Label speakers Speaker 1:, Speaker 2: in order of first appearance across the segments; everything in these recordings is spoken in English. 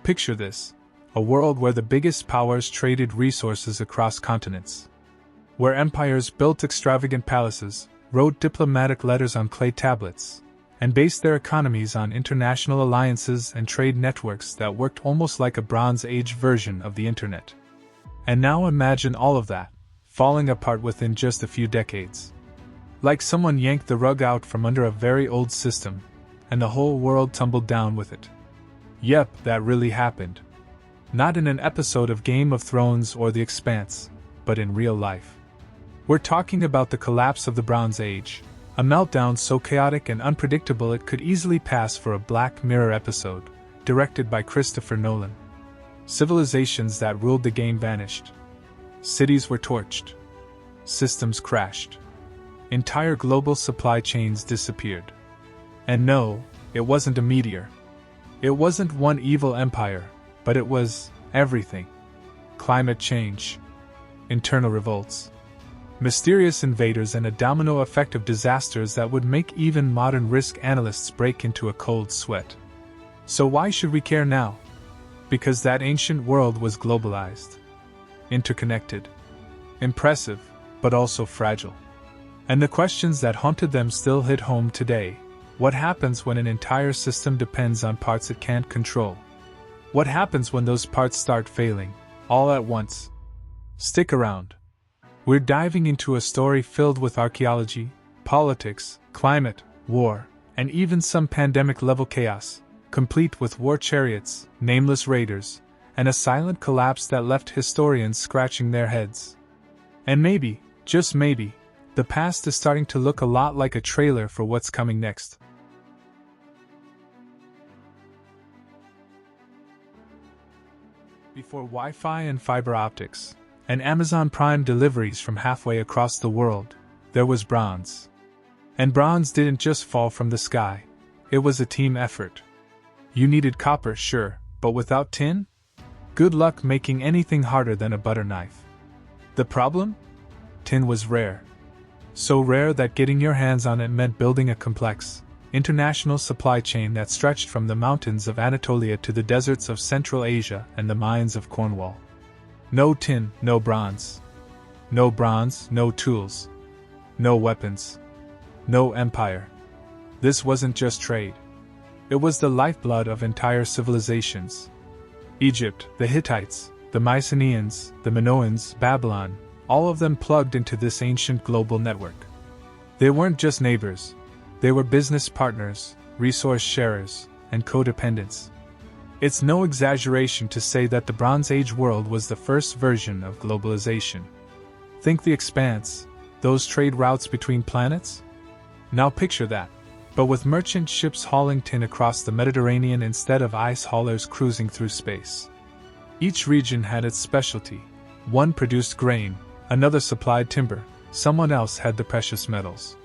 Speaker 1: Picture this: a world where the biggest powers traded resources across continents. Where empires built extravagant palaces, wrote diplomatic letters on clay tablets, and based their economies on international alliances and trade networks that worked almost like a Bronze Age version of the internet. And now imagine all of that, falling apart within just a few decades. Like someone yanked the rug out from under a very old system, and the whole world tumbled down with it. Yep, that really happened. Not in an episode of Game of Thrones or The Expanse, but in real life. We're talking about the collapse of the Bronze Age, a meltdown so chaotic and unpredictable it could easily pass for a Black Mirror episode, directed by Christopher Nolan. Civilizations that ruled the game vanished. Cities were torched. Systems crashed. Entire global supply chains disappeared. And no, it wasn't a meteor. It wasn't one evil empire, but it was everything. Climate change, internal revolts, mysterious invaders, and a domino effect of disasters that would make even modern risk analysts break into a cold sweat. So why should we care now? Because that ancient world was globalized, interconnected, impressive, but also fragile. And the questions that haunted them still hit home today. What happens when an entire system depends on parts it can't control? What happens when those parts start failing, all at once? Stick around. We're diving into a story filled with archaeology, politics, climate, war, and even some pandemic-level chaos, complete with war chariots, nameless raiders, and a silent collapse that left historians scratching their heads. And maybe, just maybe, the past is starting to look a lot like a trailer for what's coming next. Before Wi-Fi and fiber optics, and Amazon Prime deliveries from halfway across the world, there was bronze. And bronze didn't just fall from the sky, it was a team effort. You needed copper, sure, but without tin? Good luck making anything harder than a butter knife. The problem? Tin was rare. So rare that getting your hands on it meant building a complex, international supply chain that stretched from the mountains of Anatolia to the deserts of Central Asia and the mines of Cornwall. No tin, no bronze. No bronze, no tools. No weapons. No empire. This wasn't just trade. It was the lifeblood of entire civilizations. Egypt, the Hittites, the Mycenaeans, the Minoans, Babylon, all of them plugged into this ancient global network. They weren't just neighbors. They were business partners, resource sharers, and codependents. It's no exaggeration to say that the Bronze Age world was the first version of globalization. Think The Expanse, those trade routes between planets? Now picture that, but with merchant ships hauling tin across the Mediterranean instead of ice haulers cruising through space. Each region had its specialty. One produced grain, another supplied timber, someone else had the precious metals.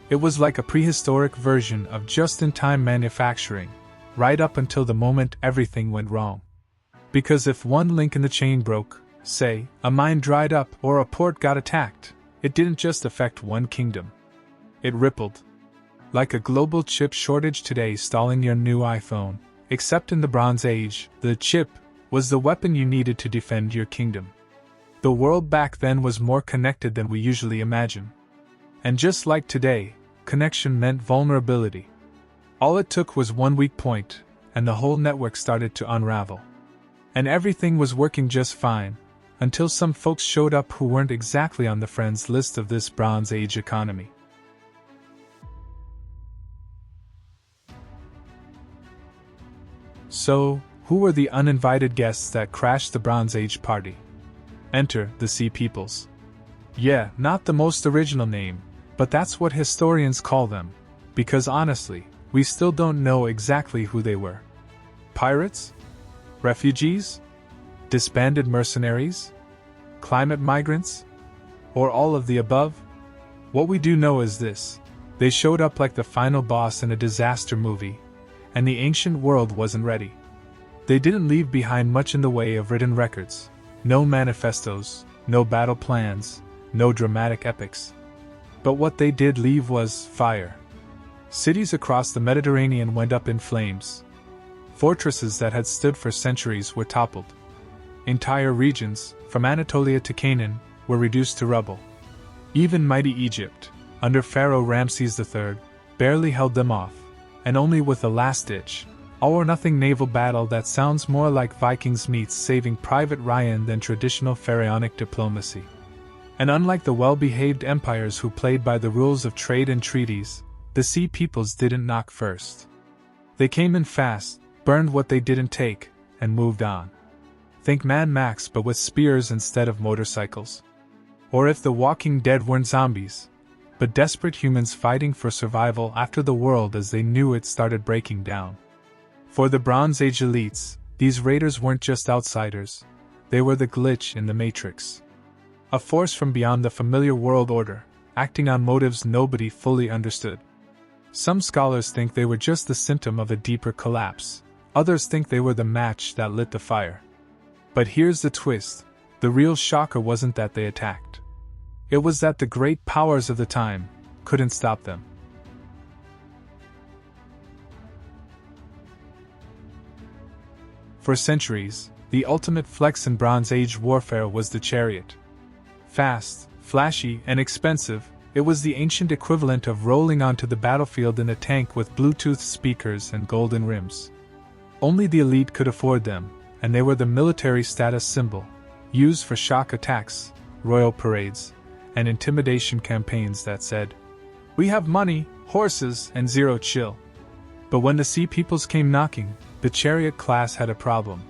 Speaker 1: It was like a prehistoric version of just-in-time manufacturing, right up until the moment everything went wrong. Because if one link in the chain broke, say, a mine dried up or a port got attacked, it didn't just affect one kingdom. It rippled. Like a global chip shortage today stalling your new iPhone, except in the Bronze Age, the chip was the weapon you needed to defend your kingdom. The world back then was more connected than we usually imagine. And just like today, connection meant vulnerability. All it took was one weak point, and the whole network started to unravel. And everything was working just fine, until some folks showed up who weren't exactly on the friends list of this Bronze Age economy. So, who were the uninvited guests that crashed the Bronze Age party? Enter the Sea Peoples. Yeah, not the most original name, but that's what historians call them, because honestly, we still don't know exactly who they were. Pirates? Refugees? Disbanded mercenaries? Climate migrants? Or all of the above? What we do know is this: they showed up like the final boss in a disaster movie, and the ancient world wasn't ready. They didn't leave behind much in the way of written records, no manifestos, no battle plans, no dramatic epics. But what they did leave was fire. Cities across the Mediterranean went up in flames. Fortresses that had stood for centuries were toppled. Entire regions, from Anatolia to Canaan, were reduced to rubble. Even mighty Egypt, under Pharaoh Ramses III, barely held them off, and only with a last-ditch, all-or-nothing naval battle that sounds more like Vikings meets Saving Private Ryan than traditional pharaonic diplomacy. And unlike the well-behaved empires who played by the rules of trade and treaties, the Sea Peoples didn't knock first. They came in fast, burned what they didn't take, and moved on. Think Mad Max but with spears instead of motorcycles. Or if The Walking Dead weren't zombies, but desperate humans fighting for survival after the world as they knew it started breaking down. For the Bronze Age elites, these raiders weren't just outsiders, they were the glitch in the Matrix. A force from beyond the familiar world order, acting on motives nobody fully understood. Some scholars think they were just the symptom of a deeper collapse, others think they were the match that lit the fire. But here's the twist, the real shocker wasn't that they attacked. It was that the great powers of the time couldn't stop them. For centuries, the ultimate flex in Bronze Age warfare was the chariot. Fast, flashy, and expensive, it was the ancient equivalent of rolling onto the battlefield in a tank with Bluetooth speakers and golden rims. Only the elite could afford them, and they were the military status symbol, used for shock attacks, royal parades, and intimidation campaigns that said, "We have money, horses, and zero chill." But when the Sea Peoples came knocking, the chariot class had a problem.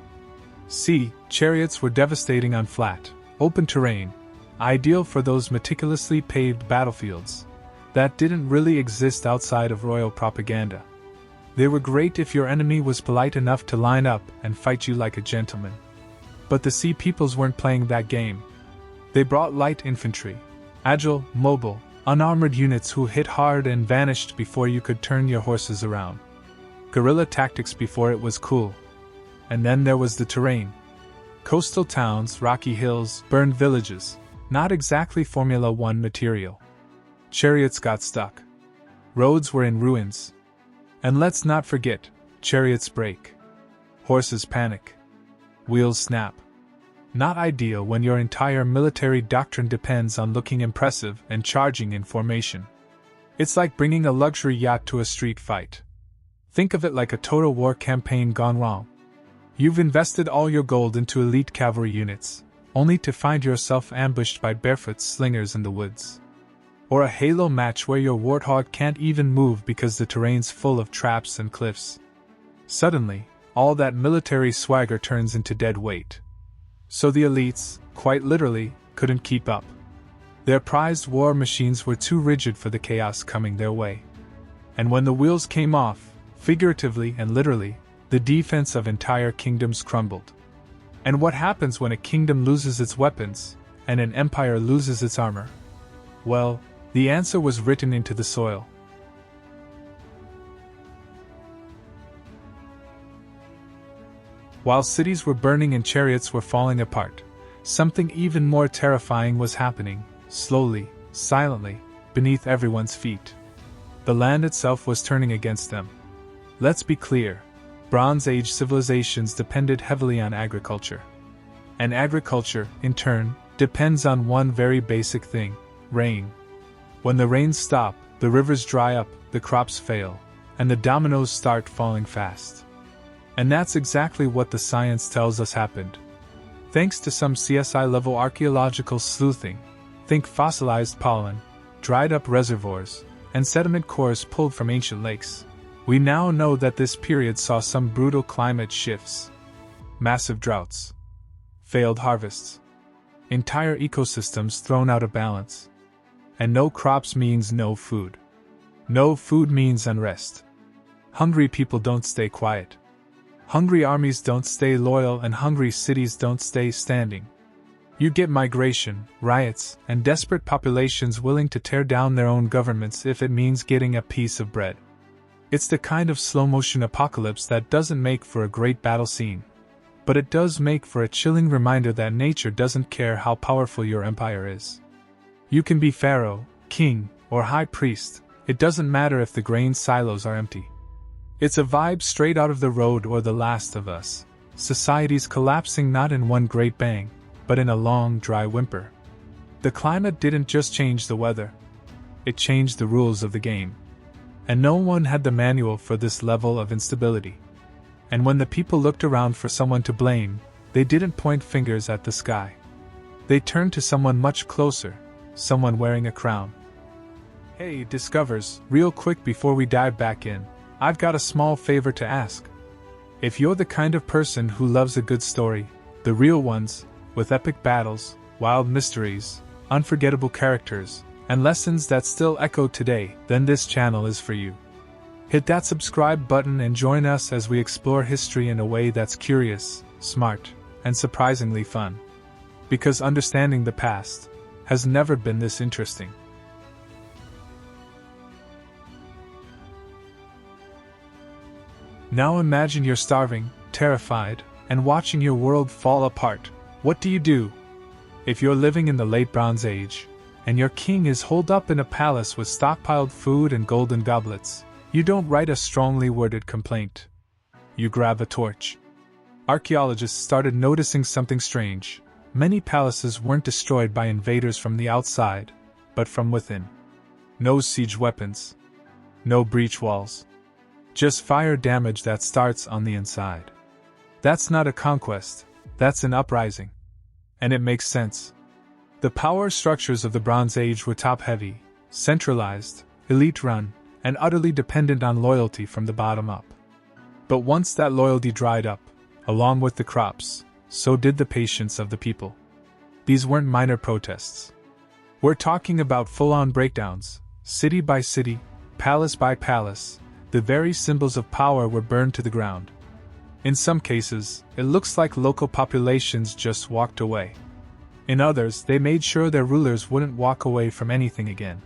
Speaker 1: See, chariots were devastating on flat, open terrain, ideal for those meticulously paved battlefields that didn't really exist outside of royal propaganda. They were great if your enemy was polite enough to line up and fight you like a gentleman. But the Sea Peoples weren't playing that game. They brought light infantry, agile, mobile, unarmored units who hit hard and vanished before you could turn your horses around. Guerrilla tactics before it was cool. And then there was the terrain. Coastal towns, rocky hills, burned villages, not exactly Formula One material. Chariots got stuck. Roads were in ruins. And let's not forget, chariots break. Horses panic. Wheels snap. Not ideal when your entire military doctrine depends on looking impressive and charging in formation. It's like bringing a luxury yacht to a street fight. Think of it like a total war campaign gone wrong. You've invested all your gold into elite cavalry units, only to find yourself ambushed by barefoot slingers in the woods. Or a Halo match where your warthog can't even move because the terrain's full of traps and cliffs. Suddenly, all that military swagger turns into dead weight. So the elites, quite literally, couldn't keep up. Their prized war machines were too rigid for the chaos coming their way. And when the wheels came off, figuratively and literally, the defense of entire kingdoms crumbled. And what happens when a kingdom loses its weapons, and an empire loses its armor? Well, the answer was written into the soil. While cities were burning and chariots were falling apart, something even more terrifying was happening, slowly, silently, beneath everyone's feet. The land itself was turning against them. Let's be clear, Bronze Age civilizations depended heavily on agriculture. And agriculture, in turn, depends on one very basic thing: rain. When the rains stop, the rivers dry up, the crops fail, and the dominoes start falling fast. And that's exactly what the science tells us happened. Thanks to some CSI-level archaeological sleuthing, think fossilized pollen, dried-up reservoirs, and sediment cores pulled from ancient lakes, we now know that this period saw some brutal climate shifts. Massive droughts. Failed harvests. Entire ecosystems thrown out of balance. And no crops means no food. No food means unrest. Hungry people don't stay quiet. Hungry armies don't stay loyal, and hungry cities don't stay standing. You get migration, riots, and desperate populations willing to tear down their own governments if it means getting a piece of bread. It's the kind of slow-motion apocalypse that doesn't make for a great battle scene, but it does make for a chilling reminder that nature doesn't care how powerful your empire is. You can be pharaoh, king, or high priest, it doesn't matter if the grain silos are empty. It's a vibe straight out of The Road or The Last of Us. Societies collapsing not in one great bang, but in a long, dry whimper. The climate didn't just change the weather. It changed the rules of the game. And no one had the manual for this level of instability. And when the people looked around for someone to blame, they didn't point fingers at the sky. They turned to someone much closer, someone wearing a crown. Hey, Discovers, real quick before we dive back in, I've got a small favor to ask. If you're the kind of person who loves a good story, the real ones, with epic battles, wild mysteries, unforgettable characters, and lessons that still echo today, then this channel is for you. Hit that subscribe button and join us as we explore history in a way that's curious, smart, and surprisingly fun. Because understanding the past has never been this interesting. Now imagine you're starving, terrified, and watching your world fall apart. What do? If you're living in the late Bronze Age, and your king is holed up in a palace with stockpiled food and golden goblets, you don't write a strongly worded complaint. You grab a torch. Archaeologists started noticing something strange. Many palaces weren't destroyed by invaders from the outside, but from within. No siege weapons. No breach walls. Just fire damage that starts on the inside. That's not a conquest, that's an uprising. And it makes sense. The power structures of the Bronze Age were top-heavy, centralized, elite-run, and utterly dependent on loyalty from the bottom up. But once that loyalty dried up, along with the crops, so did the patience of the people. These weren't minor protests. We're talking about full-on breakdowns, city by city, palace by palace. The very symbols of power were burned to the ground. In some cases, it looks like local populations just walked away. In others, they made sure their rulers wouldn't walk away from anything again.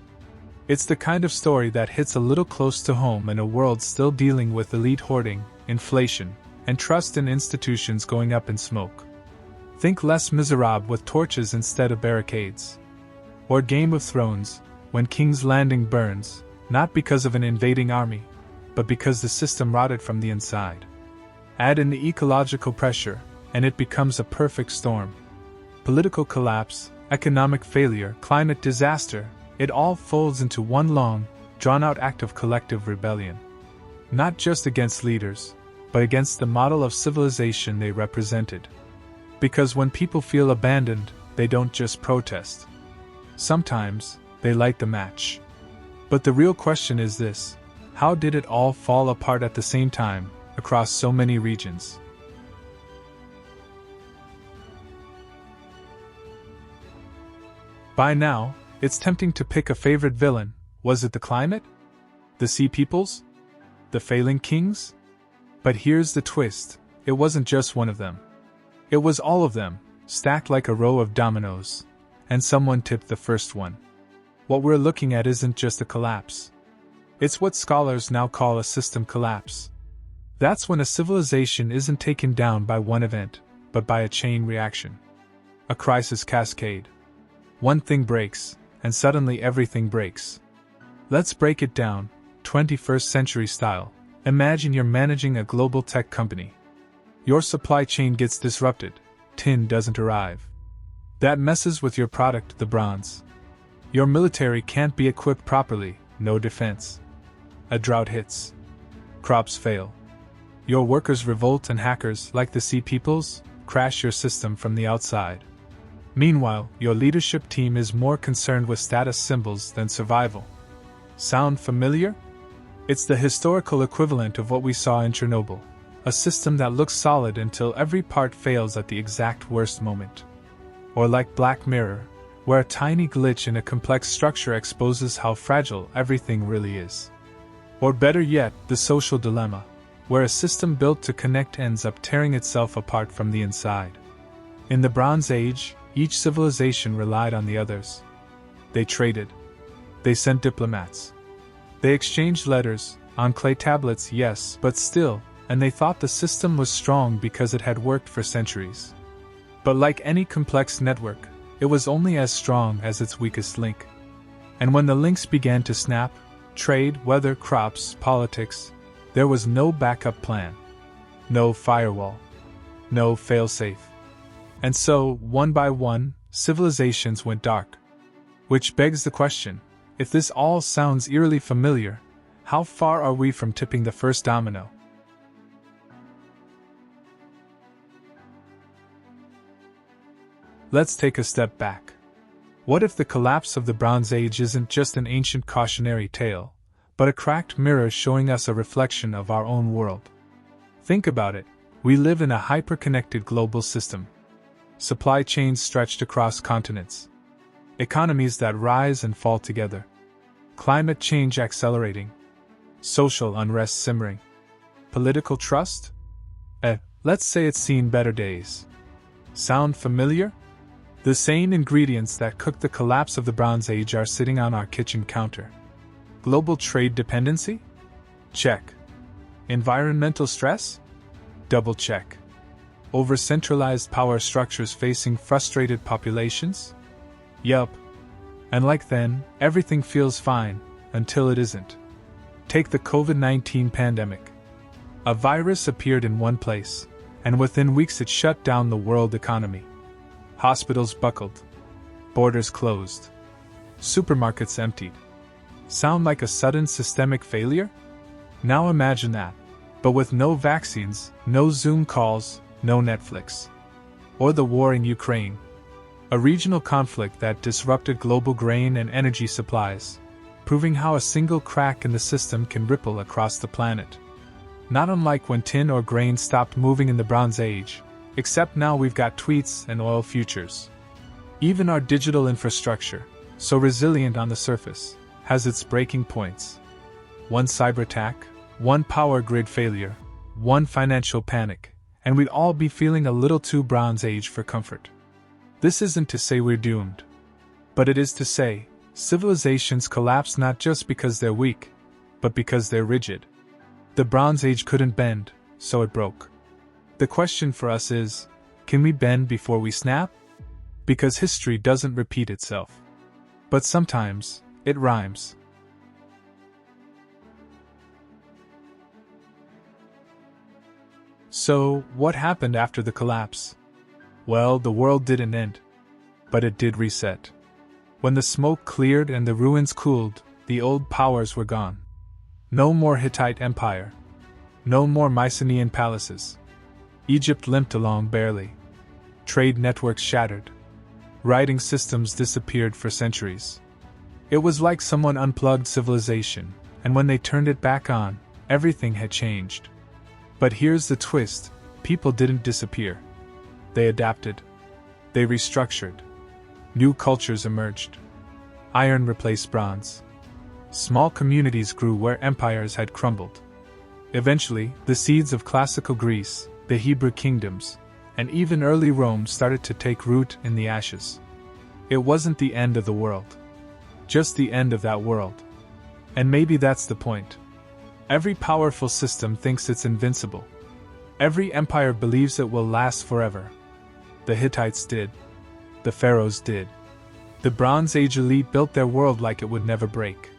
Speaker 1: It's the kind of story that hits a little close to home in a world still dealing with elite hoarding, inflation, and trust in institutions going up in smoke. Think Les Miserables with torches instead of barricades. Or Game of Thrones, when King's Landing burns, not because of an invading army, but because the system rotted from the inside. Add in the ecological pressure, and it becomes a perfect storm. Political collapse, economic failure, climate disaster, it all folds into one long, drawn-out act of collective rebellion. Not just against leaders, but against the model of civilization they represented. Because when people feel abandoned, they don't just protest. Sometimes, they light the match. But the real question is this: how did it all fall apart at the same time, across so many regions? By now, it's tempting to pick a favorite villain. Was it the climate? The sea peoples? The failing kings? But here's the twist: it wasn't just one of them. It was all of them, stacked like a row of dominoes. And someone tipped the first one. What we're looking at isn't just a collapse. It's what scholars now call a system collapse. That's when a civilization isn't taken down by one event, but by a chain reaction. A crisis cascade. One thing breaks, and suddenly everything breaks. Let's break it down, 21st century style. Imagine you're managing a global tech company. Your supply chain gets disrupted, tin doesn't arrive. That messes with your product, the bronze. Your military can't be equipped properly, no defense. A drought hits. Crops fail. Your workers revolt and hackers, like the Sea Peoples, crash your system from the outside. Meanwhile, your leadership team is more concerned with status symbols than survival. Sound familiar? It's the historical equivalent of what we saw in Chernobyl, a system that looks solid until every part fails at the exact worst moment. Or like Black Mirror, where a tiny glitch in a complex structure exposes how fragile everything really is. Or better yet, the social dilemma, where a system built to connect ends up tearing itself apart from the inside. In the Bronze Age, each civilization relied on the others. They traded. They sent diplomats. They exchanged letters, on clay tablets, yes, but still, and they thought the system was strong because it had worked for centuries. But like any complex network, it was only as strong as its weakest link. And when the links began to snap, trade, weather, crops, politics, There was no backup plan, no firewall, no failsafe. And so, one by one, civilizations went dark. Which begs the question, if this all sounds eerily familiar, how far are we from tipping the first domino? Let's take a step back. What if the collapse of the Bronze Age isn't just an ancient cautionary tale, but a cracked mirror showing us a reflection of our own world? Think about it. We live in a hyper-connected global system. Supply chains stretched across continents. Economies that rise and fall together. Climate change accelerating. Social unrest simmering. Political trust? Let's say it's seen better days. Sound familiar? The same ingredients that cooked the collapse of the Bronze Age are sitting on our kitchen counter. Global trade dependency? Check. Environmental stress? Double check. Over-centralized power structures facing frustrated populations? Yup. And like then, everything feels fine, until it isn't. Take the COVID-19 pandemic. A virus appeared in one place, and within weeks it shut down the world economy. Hospitals buckled. Borders closed. Supermarkets emptied. Sound like a sudden systemic failure? Now imagine that, but with no vaccines, no Zoom calls, no Netflix. Or the war in Ukraine. A regional conflict that disrupted global grain and energy supplies, proving how a single crack in the system can ripple across the planet. Not unlike when tin or grain stopped moving in the Bronze Age, except now we've got tweets and oil futures. Even our digital infrastructure, so resilient on the surface, has its breaking points. One cyber attack, one power grid failure, one financial panic, and we'd all be feeling a little too Bronze Age for comfort. This isn't to say we're doomed, but it is to say, civilizations collapse not just because they're weak, but because they're rigid. The Bronze Age couldn't bend, so it broke. The question for us is, can we bend before we snap? Because history doesn't repeat itself. But sometimes, it rhymes. So, what happened after the collapse? Well, the world didn't end. But it did reset. When the smoke cleared and the ruins cooled, the old powers were gone. No more Hittite Empire. No more Mycenaean palaces. Egypt limped along barely. Trade networks shattered. Writing systems disappeared for centuries. It was like someone unplugged civilization, and when they turned it back on, everything had changed. But here's the twist: people didn't disappear. They adapted. They restructured. New cultures emerged. Iron replaced bronze. Small communities grew where empires had crumbled. Eventually, the seeds of classical Greece, the Hebrew kingdoms, and even early Rome started to take root in the ashes. It wasn't the end of the world. Just the end of that world. And maybe that's the point. Every powerful system thinks it's invincible. Every empire believes it will last forever. The Hittites did. The pharaohs did. The Bronze Age elite built their world like it would never break.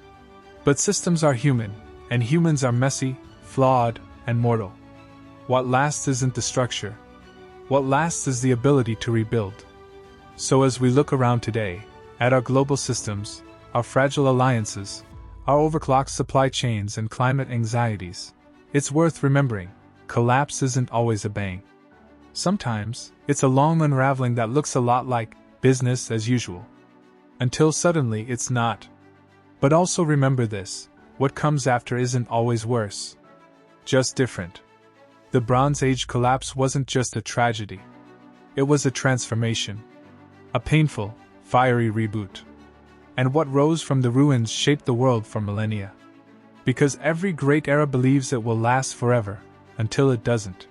Speaker 1: But systems are human, and humans are messy, flawed, and mortal. What lasts isn't the structure. What lasts is the ability to rebuild. So as we look around today, at our global systems, our fragile alliances, our overclocked supply chains and climate anxieties, it's worth remembering, collapse isn't always a bang. Sometimes, it's a long unraveling that looks a lot like business as usual. Until suddenly it's not. But also remember this, what comes after isn't always worse. Just different. The Bronze Age collapse wasn't just a tragedy. It was a transformation. A painful, fiery reboot. And what rose from the ruins shaped the world for millennia. Because every great era believes it will last forever, until it doesn't.